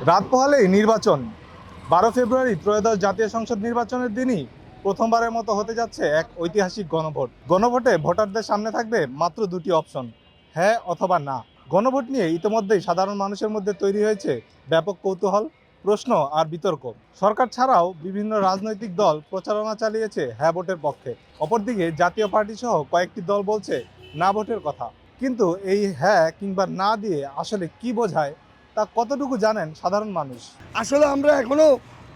রাত পোহালেই নির্বাচন। 12 ফেব্রুয়ারি ত্রয়োদশ জাতীয় সংসদ নির্বাচনের দিনই প্রথমবারের মতো হতে যাচ্ছে এক ঐতিহাসিক গণভোট। গণভোটে ভোটারদের সামনে থাকবে মাত্র দুটি অপশন, হ্যাঁ অথবা না। গণভোট নিয়ে ইতিমধ্যেই সাধারণ মানুষের মধ্যে তৈরি হয়েছে ব্যাপক কৌতূহল, প্রশ্ন আর বিতর্ক। সরকার ছাড়াও বিভিন্ন রাজনৈতিক দল প্রচারণা চালিয়েছে হ্যাঁ ভোটের পক্ষে। অপরদিকে জাতীয় পার্টি সহ কয়েকটি দল বলছে না ভোটের কথা। কিন্তু এই হ্যাঁ কিংবা না দিয়ে আসলে কি বোঝায়, তা কতটুকু জানেন সাধারণ মানুষ? আসলে আমরা এখনো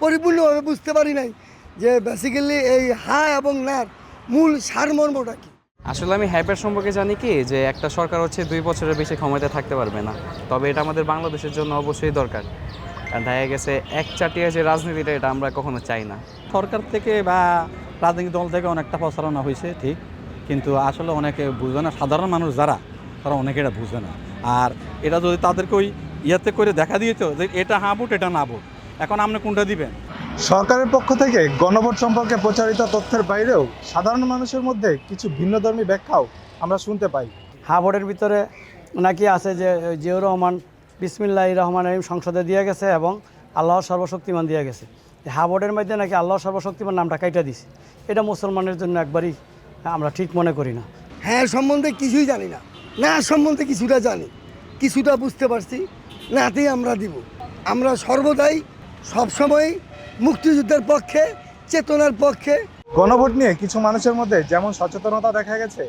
পরিপূর্ণভাবে বুঝতে পারি নাই যে বেসিক্যালি এই হ্যাঁ এবং নার মূল সারমর্মটা কি। আসলে আমি হ্যাপের সম্পর্কে জানি কি যে একটা সরকার হচ্ছে 2 বছরের বেশি ক্ষমতায় থাকতে পারবে না, তবে এটা আমাদের বাংলাদেশের জন্য অবশ্যই দরকার। কারণ দেখা গেছে একচাটিয়া যে রাজনীতিটা, এটা আমরা কখনো চাই না। সরকার থেকে বা রাজনৈতিক দল থেকে অনেকটা প্রচারণা হয়েছে ঠিক, কিন্তু আসলে অনেকে বুঝবে না, সাধারণ মানুষ যারা তারা অনেকে এটা বুঝবে না। আর এটা যদি তাদেরকে ওই ইয়েতে করে দেখা দিয়েছ যে এটা হ্যাঁ ভোট এটা না ভোট, এখন আপনি কোনটা দিবেন? সরকারের পক্ষ থেকে গণভোট সম্পর্কে প্রচারিত তথ্যের বাইরেও সাধারণ মানুষের মধ্যে কিছু ভিন্নধর্মী ব্যাখ্যাও আমরা শুনতে পাই। হ্যাঁ ভোটের ভিতরে নাকি আছে যে জিয়াউর রহমান বিসমিল্লাহির রহমান রহিম সংসদে দিয়ে গেছে এবং আল্লাহর সর্বশক্তিমান দিয়ে গেছে। হ্যাঁ ভোটের মধ্যে নাকি আল্লাহর সর্বশক্তিমান নামটা কাইটা দিছে। এটা মুসলমানের জন্য একবারই আমরা ঠিক মনে করি না। হ্যাঁ সম্বন্ধে কিছুই জানি না, না সম্বন্ধে কিছুটা জানি, কিছুটা বুঝতে পারছি, নাতেই আমরা দিব। আমরা সর্বদাই সবসময় মুক্তিযুদ্ধের পক্ষে, চেতনার পক্ষে। গণভোট নিয়ে কিছু মানুষের মধ্যে যেমন সচেতনতা দেখা গেছে,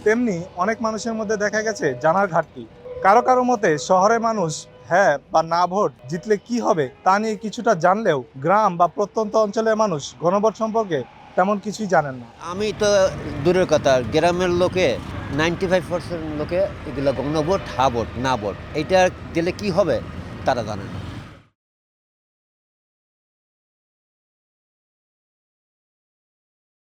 তেমনি অনেক মানুষের মধ্যে দেখা গেছে জানার ঘাটতি। কারো কারো মতে শহরের মানুষ হ্যাঁ বা না ভোট জিতলে কি হবে তা নিয়ে কিছুটা জানলেও গ্রাম বা প্রত্যন্ত অঞ্চলের মানুষ গণভোট সম্পর্কে তেমন কিছুই জানেন না। আমি তো দূরের কথা, গ্রামের লোকে 95% লোকে এগুলো গণভোট হা ভোট না ভোট এইটা দিলে কি হবে তারা জানে না।